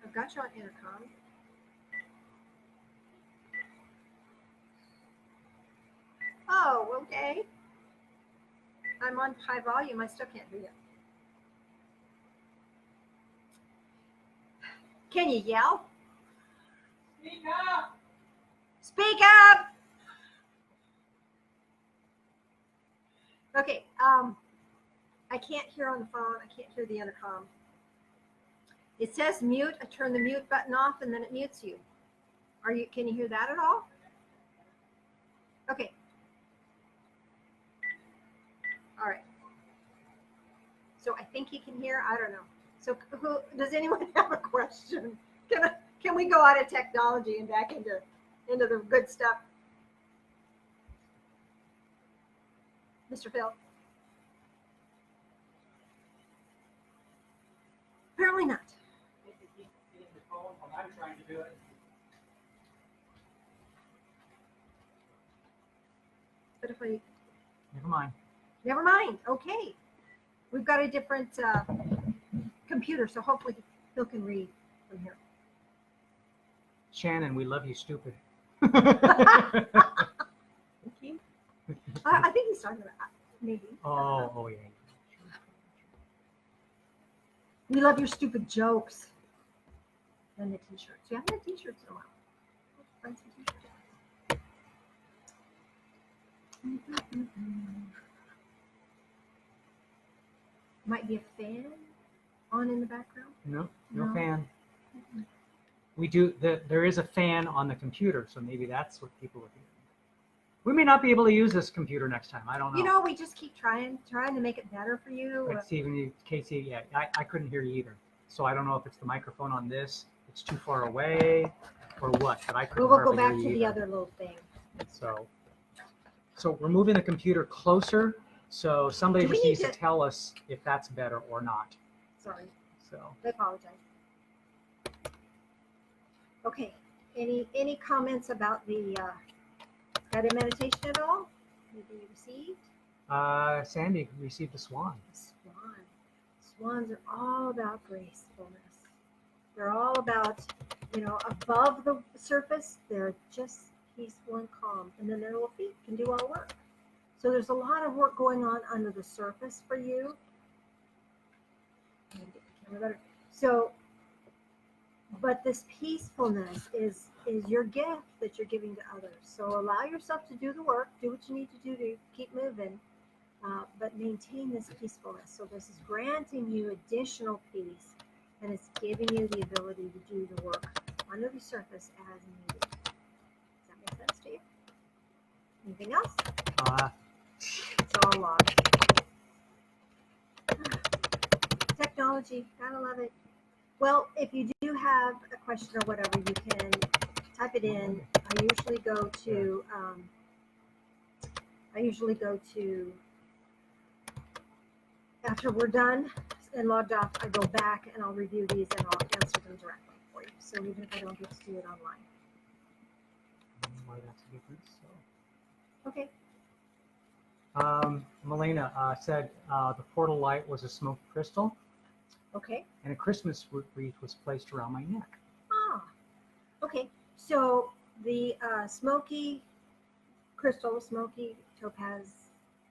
I've got you on intercom. Oh, okay. I'm on high volume. I still can't hear you. Can you yell? Speak up. Speak up! Okay, I can't hear on the phone. I can't hear the intercom. It says mute. I turn the mute button off and then it mutes you. Can you hear that at all? Okay. All right. So I think he can hear. I don't know. So does anyone have a question? Can we go out of technology and back into the good stuff? Mr. Phil? Apparently not. I'm trying to do it. But if I... Never mind. Never mind. Okay. We've got a different computer, so hopefully Phil can read from here. Shannon, we love you, stupid. I think he's talking about maybe. Oh yeah. We love your stupid jokes. And the t-shirts. You haven't had t-shirts in a while. Let's find some t-shirts. Might be a fan on in the background. No No. fan. Mm-mm. We do there is a fan on the computer, so maybe that's what people are hearing. We may not be able to use this computer next time. I don't know. You know, we just keep trying to make it better for you. Like Stephen, Casey, yeah, I couldn't hear you either. So I don't know if it's the microphone on this, it's too far away, or what. But I couldn't We'll go hardly back hear to you the either. other little thing. So we're moving the computer closer. So somebody Do we just need needs to to- tell us if that's better or not. Sorry, So I apologize. Okay, any comments about the guided meditation at all? Maybe you received? Sandy received a swan. Swan. Swans are all about gracefulness. They're all about, above the surface, they're just peaceful and calm. And then their little feet can do all the work. So there's a lot of work going on under the surface for you. Let me get the camera better. So, but this peacefulness is your gift that you're giving to others. So allow yourself to do the work, do what you need to do to keep moving, but maintain this peacefulness. So this is granting you additional peace, and it's giving you the ability to do the work under the surface as needed. Does that make sense to you? Anything else? It's all lost. Technology, gotta love it. Well, if you do have a question or whatever, you can type it in. I usually go to, after we're done and logged off, I go back and I'll review these and I'll answer them directly for you. So even if I don't get to do it online. Why that's a difference. So. Okay. Melena said the portal light was a smoked crystal, Okay. and a Christmas wreath was placed around my neck. Ah, okay. So the smoky crystal, smoky topaz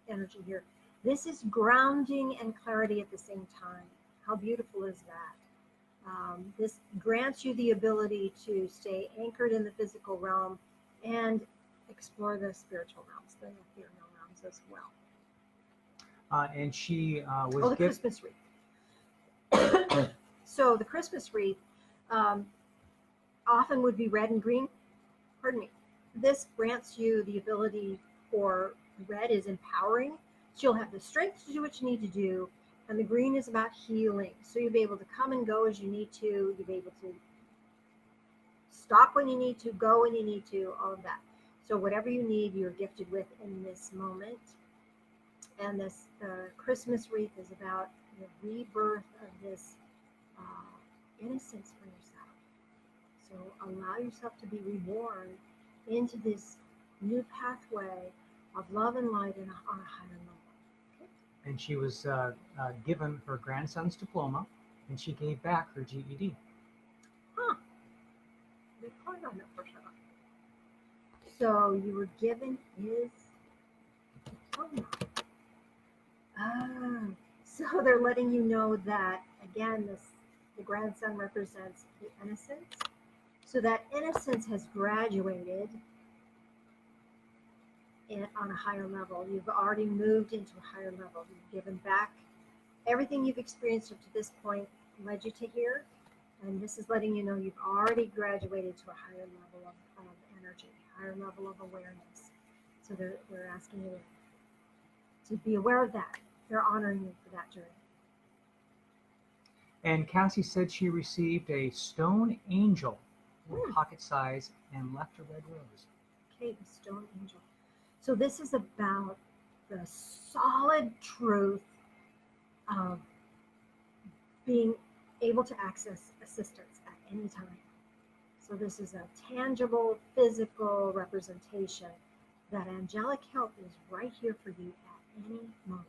energy here. This is grounding and clarity at the same time. How beautiful is that? This grants you the ability to stay anchored in the physical realm and explore the spiritual realms, the ethereal realms as well. And she was Oh, the given. Christmas wreath. So the Christmas wreath often would be red and green. Pardon me. This grants you the ability, for red is empowering. So you'll have the strength to do what you need to do, and the green is about healing. So you'll be able to come and go as you need to. You'll be able to stop when you need to, go when you need to, all of that. So whatever you need, you're gifted with in this moment. And this Christmas wreath is about the rebirth of this innocence for yourself. So allow yourself to be reborn into this new pathway of love and light on a higher level. And she was given her grandson's diploma, and she gave back her GED. Huh. They probably don't know for sure. So you were given his diploma. Ah, so they're letting you know that, again, the grandson represents the innocence. So that innocence has graduated on a higher level. You've already moved into a higher level. You've given back everything you've experienced up to this point, led you to here. And this is letting you know you've already graduated to a higher level of energy, higher level of awareness. So they're asking you to be aware of that. They're honoring you for that journey. And Cassie said she received a stone angel, Hmm. pocket size, and left a red rose. Okay, the stone angel. So this is about the solid truth of being able to access assistance at any time. So this is a tangible, physical representation that angelic help is right here for you at any moment.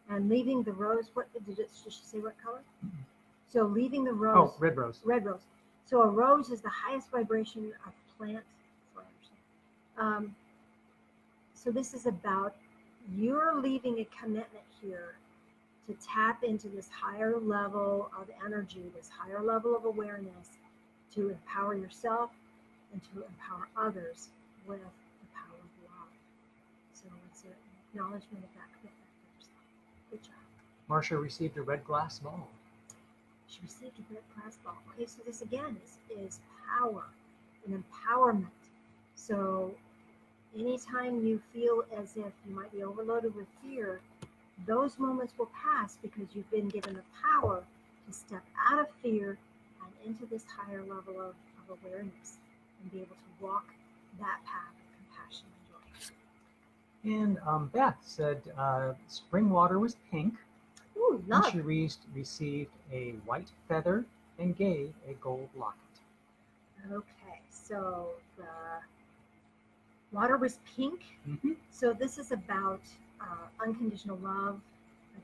And leaving the rose, did she say what color? Mhm. So leaving the rose. Oh, red rose. Red rose. So a rose is the highest vibration of plant. So this is about you're leaving a commitment here to tap into this higher level of energy, this higher level of awareness, to empower yourself and to empower others with the power of love. So it's an acknowledgement of that commitment for yourself. Good job. Marcia received a red glass ball. She received a red glass ball. Okay, so this again is power and empowerment. So anytime you feel as if you might be overloaded with fear, those moments will pass because you've been given the power to step out of fear and into this higher level of awareness and be able to walk that path of compassion and joy. And Beth said spring water was pink, Ooh, and love. she received a white feather and gave a gold locket. Okay, so the water was pink. Mm-hmm. So this is about unconditional love.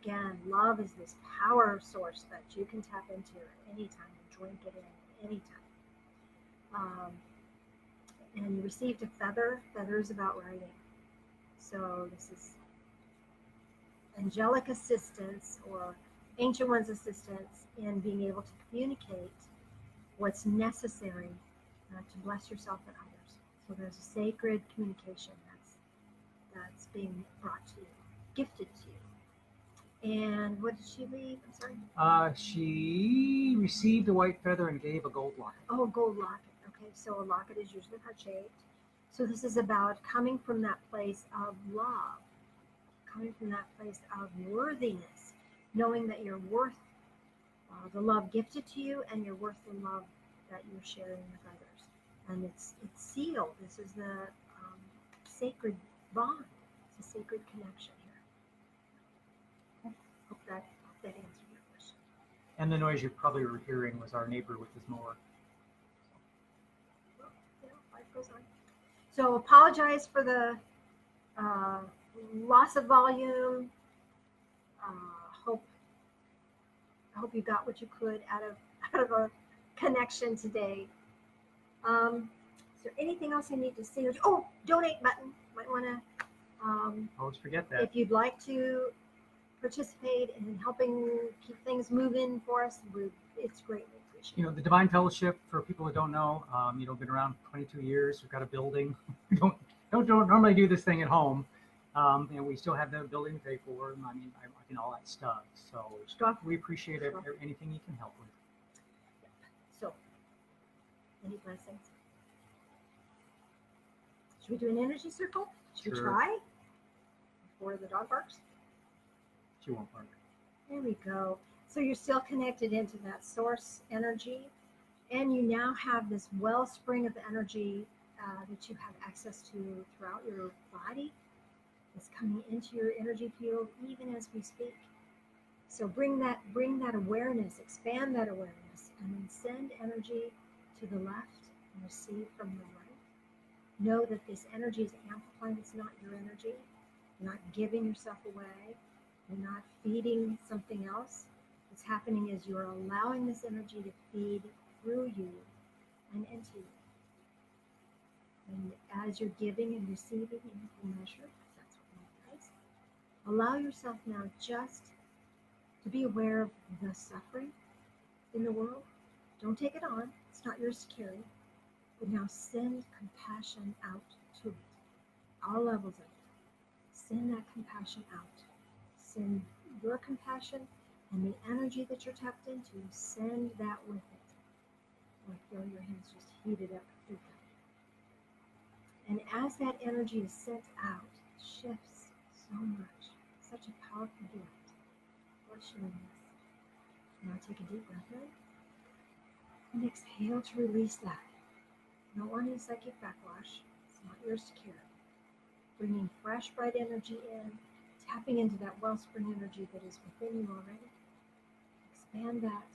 Again, love is this power source that you can tap into at any time and drink it in at any time. And you received a feather. Feather is about writing. So this is angelic assistance or ancient one's assistance in being able to communicate what's necessary to bless yourself and others. So there's a sacred communication that's being brought to you, gifted to you. And what did she leave? I'm sorry. She received a white feather and gave a gold locket. Oh, gold locket. Okay, so a locket is usually heart-shaped. So this is about coming from that place of love, coming from that place of worthiness, knowing that you're worth the love gifted to you and you're worth the love that you're sharing with others. And it's sealed. This is the sacred bond. It's a sacred connection here. Hope that answered your question. And the noise you probably were hearing was our neighbor with his mower. Well, life goes on. So apologize for the loss of volume. Hope I hope you got what you could out of a connection today. Is there anything else I need to say? Oh, donate button. Might want to, Always forget that. if you'd like to participate in helping keep things moving for us, it's greatly appreciated. You know, the Divine Fellowship, for people that don't know, been around 22 years. We've got a building. We don't normally do this thing at home. And we still have the building to pay for, and all that stuff. So we appreciate anything you can help with. So, any blessings? Should we do an energy circle? Should we Sure. try? Before the dog barks? She won't bark. There we go. So you're still connected into that source energy, and you now have this wellspring of energy that you have access to throughout your body. It's coming into your energy field even as we speak. So bring that awareness, expand that awareness, and then send energy to the left and receive from the right. Know that this energy is amplifying. It's not your energy. You're not giving yourself away. You're not feeding something else. What's happening is you're allowing this energy to feed through you and into you. And as you're giving and receiving in equal measure, that's what love does, allow yourself now just to be aware of the suffering in the world. Don't take it on. It's not yours to carry. But now send compassion out to it. All levels of it. Send that compassion out. Send your compassion and the energy that you're tapped into, send that with it. Or feel your hands just heated up through that. And as that energy is sent out, it shifts so much. Such a powerful gift. Bless you in this. Now take a deep breath in. And exhale to release that. Don't want any psychic backwash. It's not yours to carry. Bringing fresh, bright energy in, tapping into that wellspring energy that is within you already. Expand that.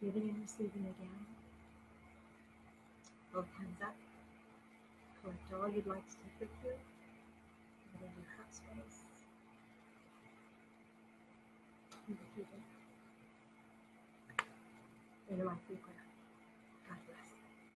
Giving and receiving again. Both hands up. Collect all you'd like to take with you. Put it in your heart space. And repeat it. May your life be clear.